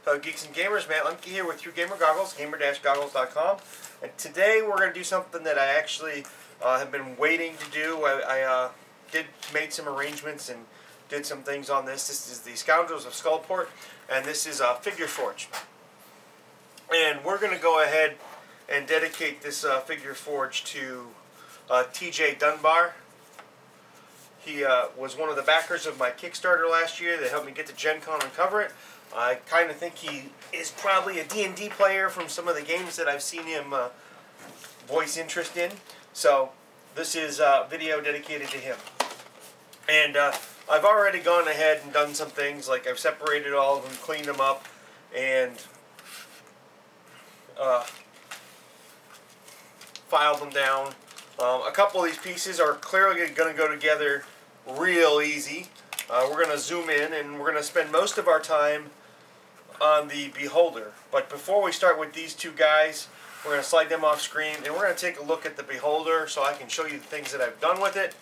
Hello Geeks and Gamers, Matt Lemke here with True Gamer Goggles, gamer-goggles.com. And today we're going to do something that I actually have been waiting to do. I made some arrangements and did some things on this. This is the Scoundrels of Skullport, and this is Figure Forge. And we're going to go ahead and dedicate this Figure Forge to TJ Dunbar. He was one of the backers of my Kickstarter last year that helped me get to Gen Con and cover it. I kind of think he is probably a D&D player from some of the games that I've seen him voice interest in. So this is a video dedicated to him. And I've already gone ahead and done some things, like I've separated all of them, cleaned them up, and filed them down. A couple of these pieces are clearly going to go together real easy. We're going to zoom in and we're going to spend most of our time on the Beholder. But before we start with these two guys, we're going to slide them off screen and we're going to take a look at the Beholder so I can show you the things that I've done with it.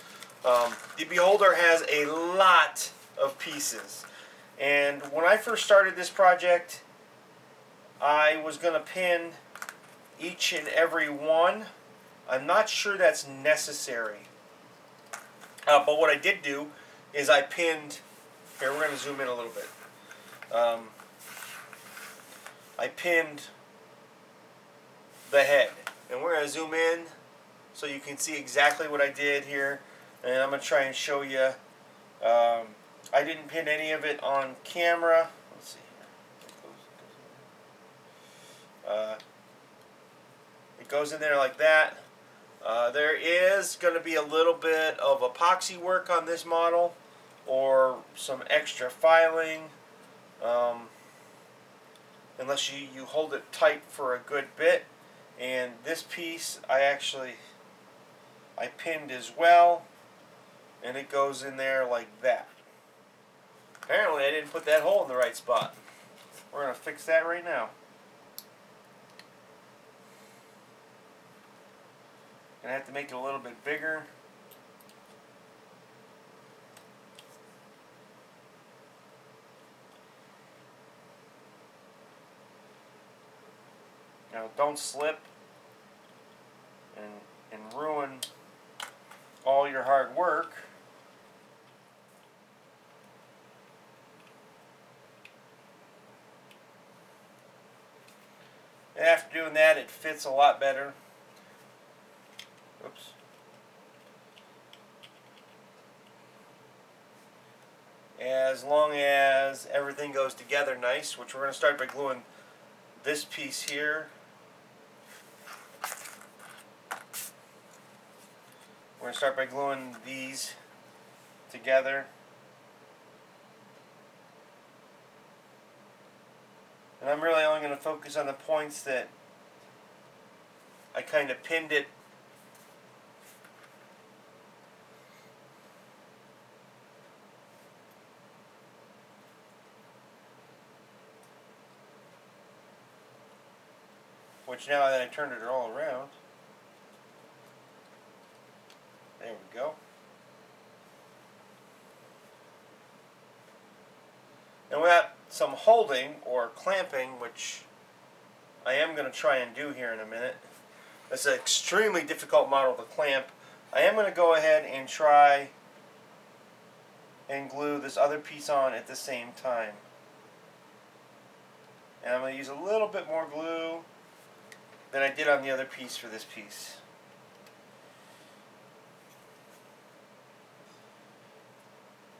The Beholder has a lot of pieces. And when I first started this project, I was going to pin each and every one. I'm not sure that's necessary. But what I did do is I pinned, here we're going to zoom in a little bit. I pinned the head. And we're going to zoom in so you can see exactly what I did here. And I'm going to try and show you. I didn't pin any of it on camera. Let's see here. It goes in there like that. There is going to be a little bit of epoxy work on this model, or some extra filing, unless you hold it tight for a good bit. And this piece I pinned as well, and it goes in there like that. Apparently I didn't put that hole in the right spot. We're going to fix that right now. I have to make it a little bit bigger. Now don't slip and ruin all your hard work. And after doing that, it fits a lot better. Oops. As long as everything goes together nice, which we're going to start by gluing this piece here. We're going to start by gluing these together. And I'm really only going to focus on the points that I kind of pinned it . Which now that I turned it all around, there we go. And without some holding or clamping, which I am going to try and do here in a minute, it's an extremely difficult model to clamp. I am going to go ahead and try and glue this other piece on at the same time. And I'm going to use a little bit more glue than I did on the other piece for this piece.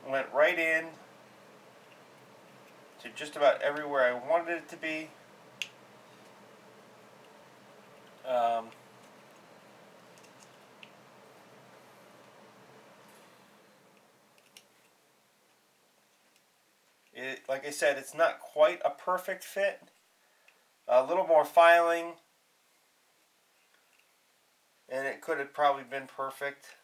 Went right in to just about everywhere I wanted it to be. Like I said, it's not quite a perfect fit. A little more filing, and it could have probably been perfect.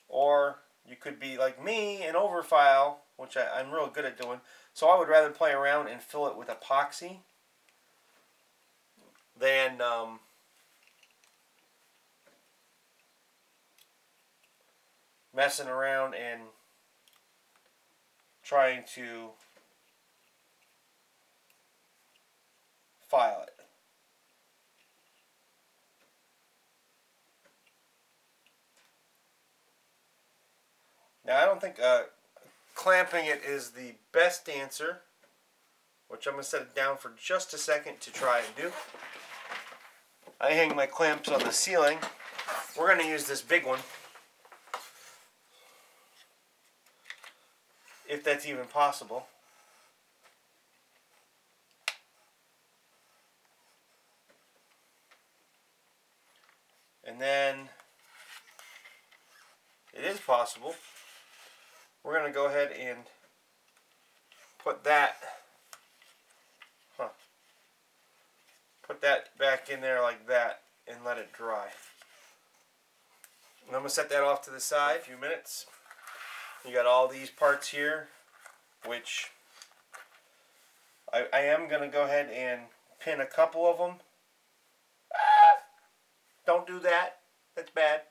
Or you could be like me and overfile, which I'm real good at doing. So I would rather play around and fill it with epoxy than messing around and trying to file it. Now I don't think clamping it is the best answer, which I'm going to set it down for just a second to try and do. I hang my clamps on the ceiling. We're going to use this big one, if that's even possible. And then it is possible. We're going to go ahead and put that back in there like that and let it dry. And I'm going to set that off to the side for a few minutes. You got all these parts here, which I am going to go ahead and pin a couple of them. Don't do that. That's bad.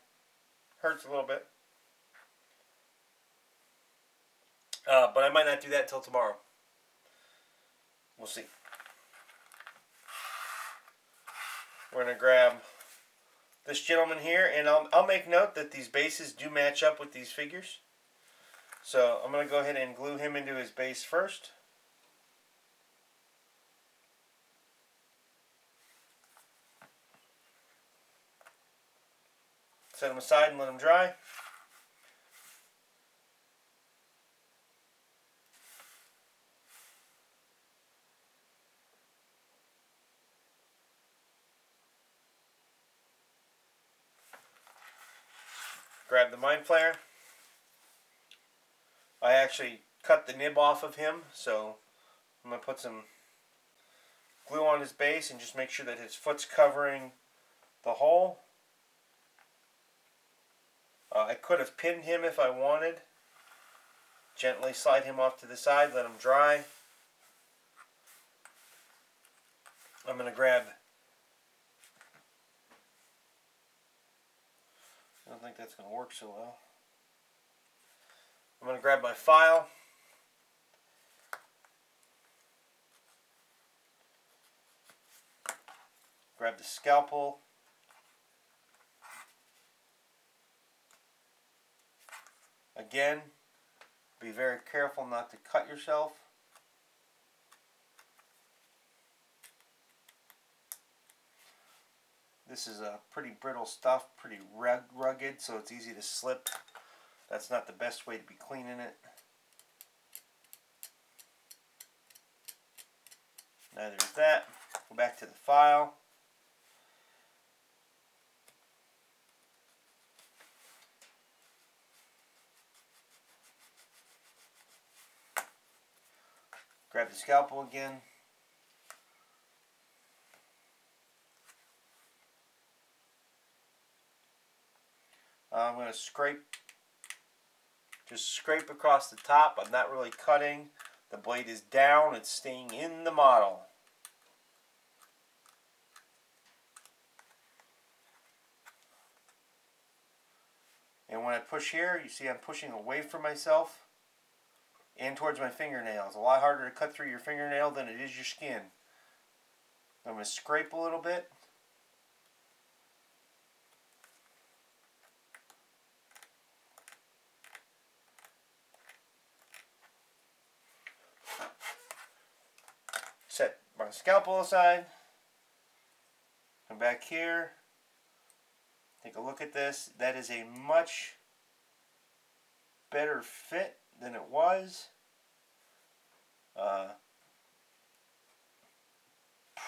Hurts a little bit. But I might not do that till tomorrow. We'll see. We're going to grab this gentleman here, and I'll make note that these bases do match up with these figures. So I'm going to go ahead and glue him into his base first. Set him aside and let him dry. Grab the Mind Flayer. I actually cut the nib off of him, so I'm going to put some glue on his base and just make sure that his foot's covering the hole. I could have pinned him if I wanted. Gently slide him off to the side, let him dry. I'm going to grab... I don't think that's going to work so well. I'm going to grab my file. Grab the scalpel. Again, be very careful not to cut yourself. This is a pretty brittle stuff, pretty rugged, so it's easy to slip. That's not the best way to be cleaning it. Neither is that. Go back to the file. Grab the scalpel again. I'm going to just scrape across the top. I'm not really cutting. The blade is down. It's staying in the model. And when I push here, you see I'm pushing away from myself and towards my fingernails. A lot harder to cut through your fingernail than it is your skin. I'm going to scrape a little bit. Set my scalpel aside. Come back here. Take a look at this. That is a much better fit than it was.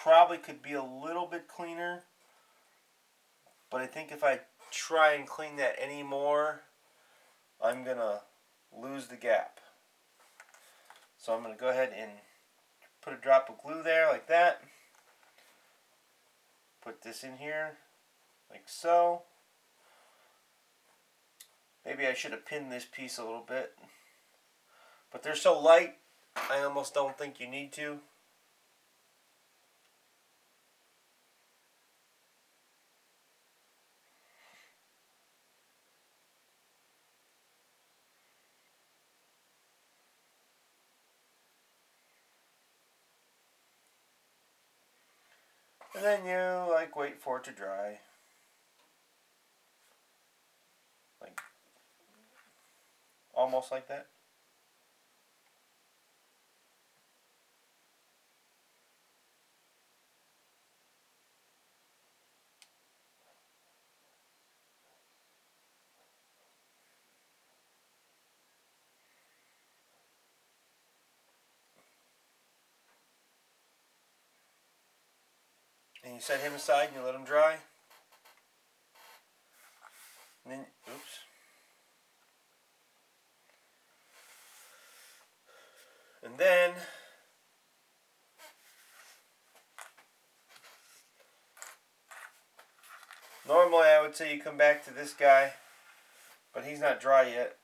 Probably could be a little bit cleaner, but I think if I try and clean that anymore, I'm gonna lose the gap. So I'm gonna go ahead and put a drop of glue there like that. Put this in here like so. Maybe I should have pinned this piece a little bit, but they're so light I almost don't think you need to. And then you like wait for it to dry. Like almost like that. And you set him aside and you let him dry. And then, oops. And then normally I would say you come back to this guy, but he's not dry yet.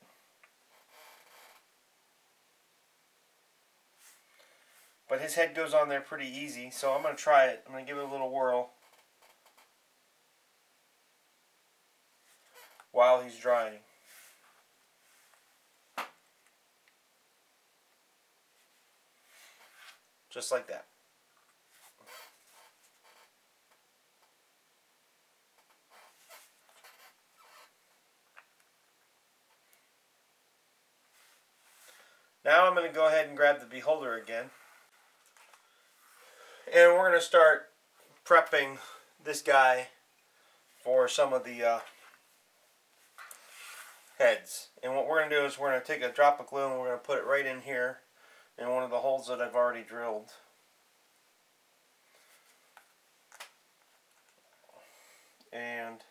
But his head goes on there pretty easy, so I'm going to try it. I'm going to give it a little whirl while he's drying. Just like that. Now I'm going to go ahead and grab the beholder again. And we're going to start prepping this guy for some of the heads. And what we're going to do is we're going to take a drop of glue and we're going to put it right in here in one of the holes that I've already drilled. And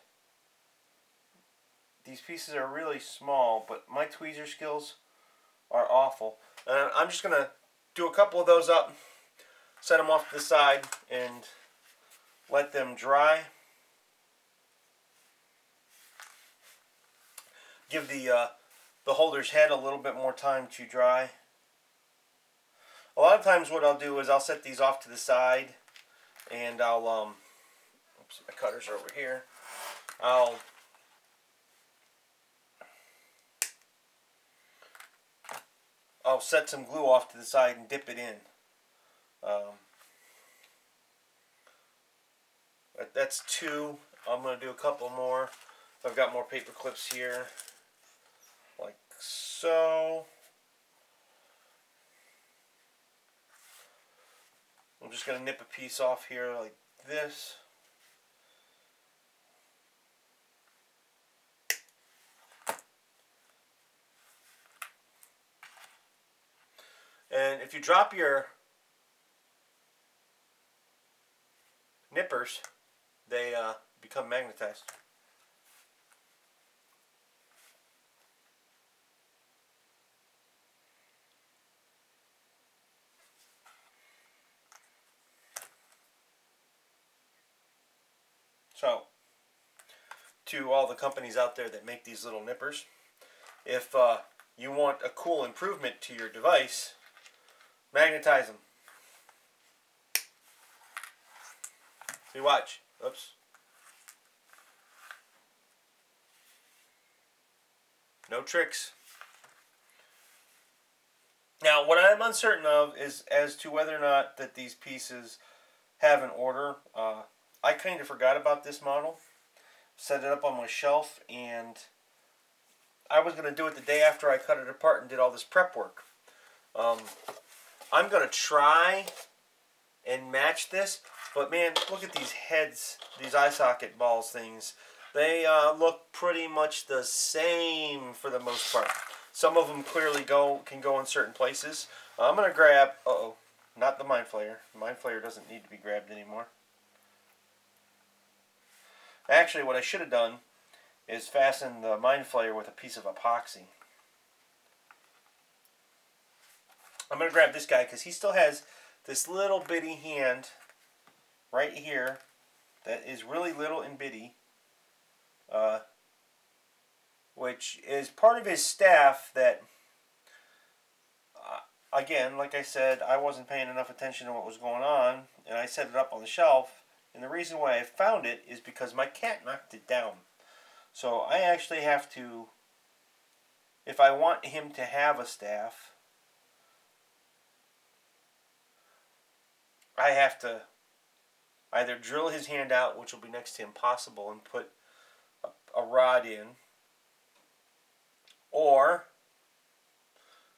these pieces are really small, but my tweezer skills are awful. And I'm just going to do a couple of those up, set them off to the side, and let them dry. Give the holder's head a little bit more time to dry. A lot of times what I'll do is I'll set these off to the side, and I'll, oops, my cutters are over here. I'll set some glue off to the side and dip it in. That's two. I'm going to do a couple more. I've got more paper clips here, like so. I'm just going to nip a piece off here like this. And if you drop your nippers, they become magnetized. So, to all the companies out there that make these little nippers, if you want a cool improvement to your device, magnetize them. See, watch. Oops. No tricks. Now, what I'm uncertain of is as to whether or not that these pieces have an order. I kind of forgot about this model. Set it up on my shelf, and I was going to do it the day after I cut it apart and did all this prep work. I'm going to try and match this, but man, look at these heads, these eye socket balls things. They look pretty much the same for the most part. Some of them clearly can go in certain places. I'm going to grab, not the Mind Flayer. The Mind Flayer doesn't need to be grabbed anymore. Actually, what I should have done is fasten the Mind Flayer with a piece of epoxy. I'm going to grab this guy because he still has this little bitty hand right here that is really little and bitty, which is part of his staff that, again, like I said, I wasn't paying enough attention to what was going on, and I set it up on the shelf, and the reason why I found it is because my cat knocked it down. So I actually have to, if I want him to have a staff, I have to either drill his hand out, which will be next to impossible, and put a rod in, or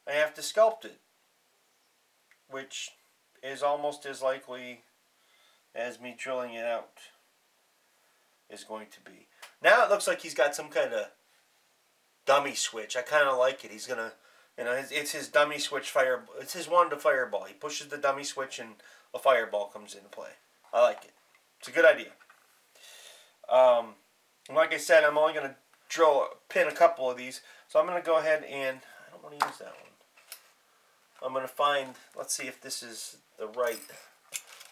I have to sculpt it, which is almost as likely as me drilling it out is going to be. Now it looks like he's got some kind of dummy switch. I kind of like it. He's gonna, it's his dummy switch fire. It's his wand to fireball. He pushes the dummy switch and a fireball comes into play. I like it. It's a good idea. Like I said, I'm only gonna pin a couple of these, so I'm gonna go ahead and I don't want to use that one. I'm gonna find. Let's see if this is the right.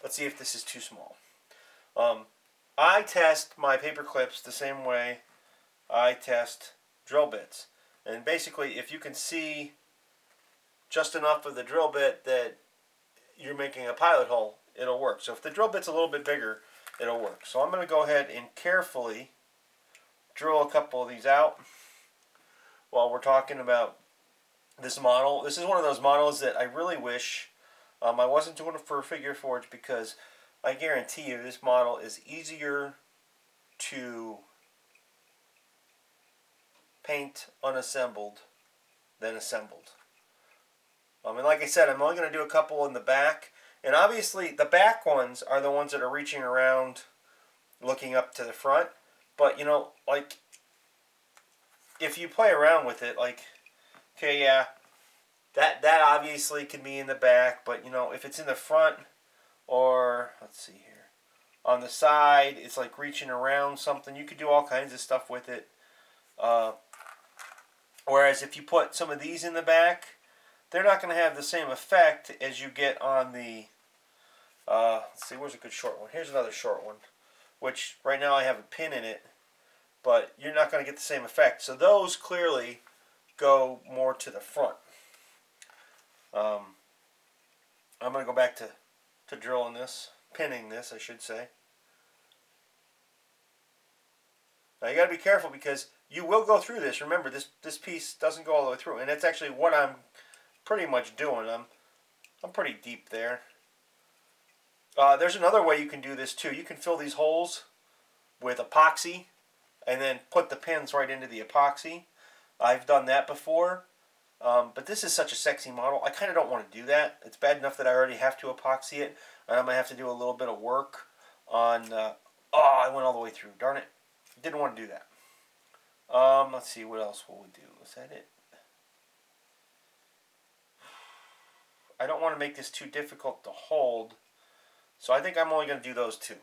Let's see if this is too small. I test my paper clips the same way I test drill bits. And basically, if you can see just enough of the drill bit that you're making a pilot hole, it'll work. So if the drill bit's a little bit bigger, it'll work. So I'm going to go ahead and carefully drill a couple of these out while we're talking about this model. This is one of those models that I really wish I wasn't doing it for Figure Forge, because I guarantee you this model is easier to paint unassembled than assembled. And like I said, I'm only going to do a couple in the back. And obviously the back ones are the ones that are reaching around looking up to the front. But, you know, like, if you play around with it, like, okay, yeah, that obviously can be in the back. But, you know, if it's in the front, or, let's see here, on the side, it's like reaching around something. You could do all kinds of stuff with it. Whereas if you put some of these in the back, they're not going to have the same effect as you get on the, let's see, where's a good short one? Here's another short one, which right now I have a pin in it, but you're not going to get the same effect. So those clearly go more to the front. I'm going to go back to drilling this, pinning this, I should say. Now you got to be careful, because you will go through this. Remember, this piece doesn't go all the way through, and that's actually what I'm pretty much doing. I'm pretty deep there. There's another way you can do this too. You can fill these holes with epoxy and then put the pins right into the epoxy. I've done that before. But this is such a sexy model. I kind of don't want to do that. It's bad enough that I already have to epoxy it, and I'm going to have to do a little bit of work on... oh, I went all the way through. Darn it. Didn't want to do that. Let's see, what else will we do? Is that it? I don't want to make this too difficult to hold, so I think I'm only going to do those two.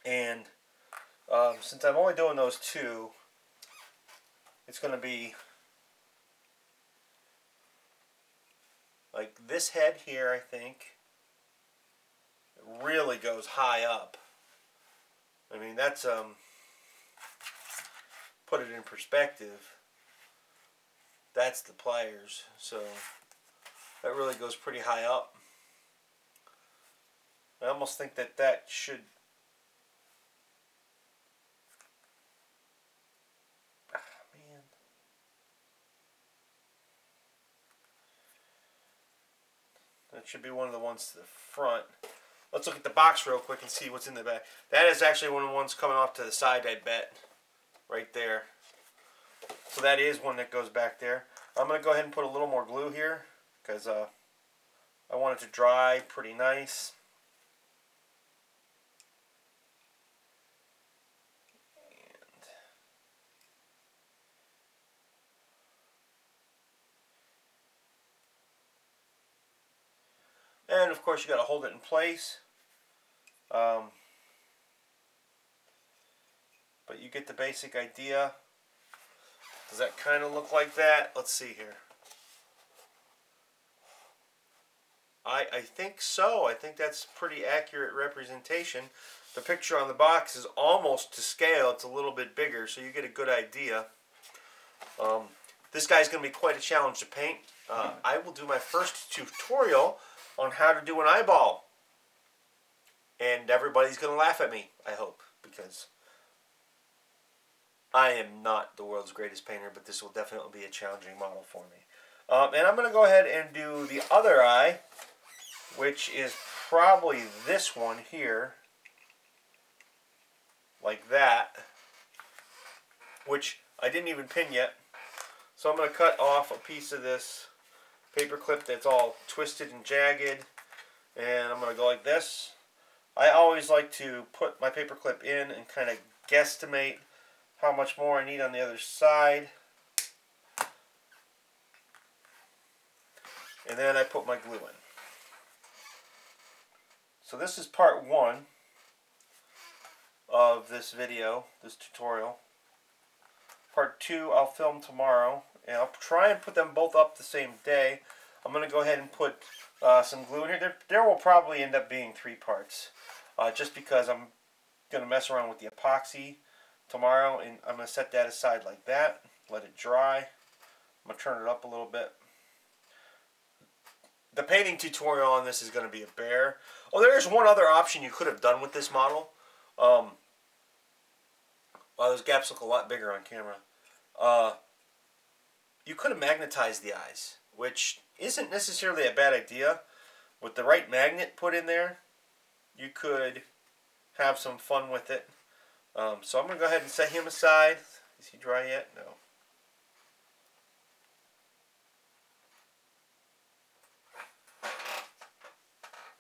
And since I'm only doing those two, it's going to be like this head here, I think. It really goes high up. I mean, that's, put it in perspective, that's the pliers, so that really goes pretty high up. I almost think that should... man. That should be one of the ones to the front. Let's look at the box real quick and see what's in the back. That is actually one of the ones coming off to the side, I bet. Right there. So that is one that goes back there. I'm going to go ahead and put a little more glue here, because I want it to dry pretty nice. And of course you got to hold it in place. But you get the basic idea. Does that kind of look like that? Let's see here. I think so. I think that's pretty accurate representation. The picture on the box is almost to scale. It's a little bit bigger, so you get a good idea. This guy's going to be quite a challenge to paint. I will do my first tutorial on how to do an eyeball. And everybody's going to laugh at me, I hope, because I am not the world's greatest painter, but this will definitely be a challenging model for me. And I'm going to go ahead and do the other eye, which is probably this one here. like that, which I didn't even pin yet. So I'm going to cut off a piece of this paper clip that's all twisted and jagged, and I'm going to go like this. I always like to put my paper clip in and kind of guesstimate how much more I need on the other side. And then I put my glue in. So this is part 1 of this video, this tutorial. Part 2 I'll film tomorrow, and I'll try and put them both up the same day. I'm going to go ahead and put some glue in here. There will probably end up being 3 parts, just because I'm going to mess around with the epoxy tomorrow, and I'm going to set that aside like that, let it dry. I'm going to turn it up a little bit. The painting tutorial on this is going to be a bear. Oh, there is one other option you could have done with this model. Wow, those gaps look a lot bigger on camera. You could have magnetized the eyes, which isn't necessarily a bad idea. With the right magnet put in there, you could have some fun with it. So I'm going to go ahead and set him aside. Is he dry yet? No.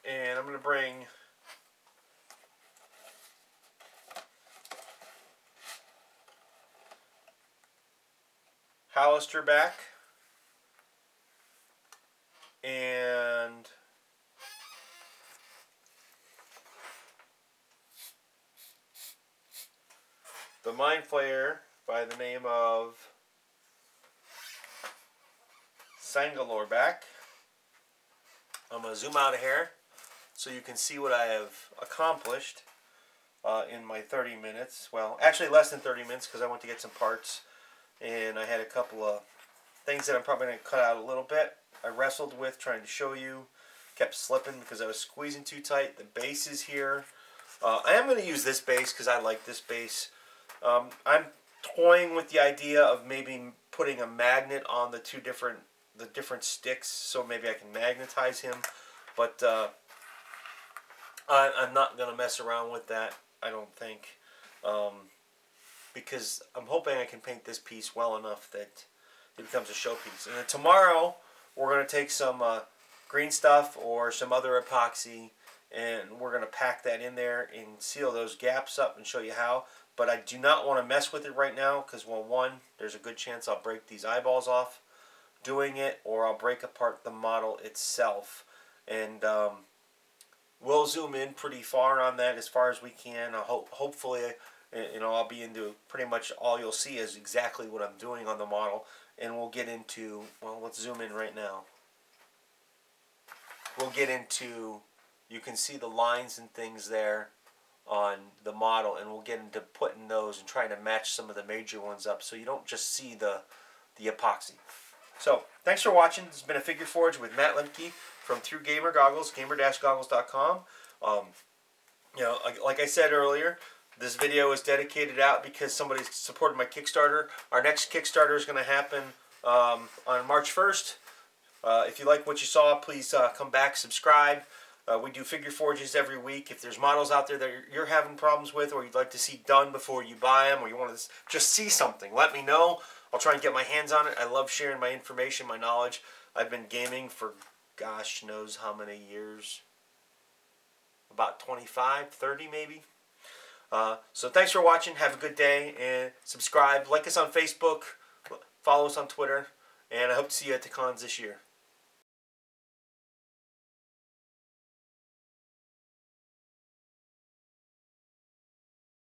And I'm going to bring Hollister back, and the Mind Flayer by the name of Scoundrels back. I'm going to zoom out of here so you can see what I have accomplished in my 30 minutes. Well, actually less than 30 minutes, because I went to get some parts, and I had a couple of things that I'm probably going to cut out a little bit. I wrestled with trying to show you, kept slipping because I was squeezing too tight. The base is here. I am going to use this base because I like this base. I'm toying with the idea of maybe putting a magnet on the different sticks, so maybe I can magnetize him, but I'm not going to mess around with that, I don't think, because I'm hoping I can paint this piece well enough that it becomes a showpiece. And then tomorrow we're going to take some green stuff or some other epoxy, and we're going to pack that in there and seal those gaps up and show you how. But I do not want to mess with it right now because, well, one, there's a good chance I'll break these eyeballs off doing it, or I'll break apart the model itself. And we'll zoom in pretty far on that as far as we can. Hopefully, I'll be into pretty much all you'll see is exactly what I'm doing on the model. And we'll get into, well, let's zoom in right now. We'll get into, you can see the lines and things there on the model, and we'll get into putting those and trying to match some of the major ones up so you don't just see the epoxy. So, thanks for watching. This has been a Figure Forge with Matt Lemke from Through Gamer Goggles, gamer-goggles.com. Like I said earlier, this video is dedicated out because somebody supported my Kickstarter. Our next Kickstarter is going to happen on March 1st. If you like what you saw, please come back, subscribe. We do Figure Forges every week. If there's models out there that you're having problems with, or you'd like to see done before you buy them, or you want to just see something, let me know. I'll try and get my hands on it. I love sharing my information, my knowledge. I've been gaming for gosh knows how many years. About 25, 30 maybe. So thanks for watching. Have a good day, and subscribe. Like us on Facebook. Follow us on Twitter. And I hope to see you at the cons this year.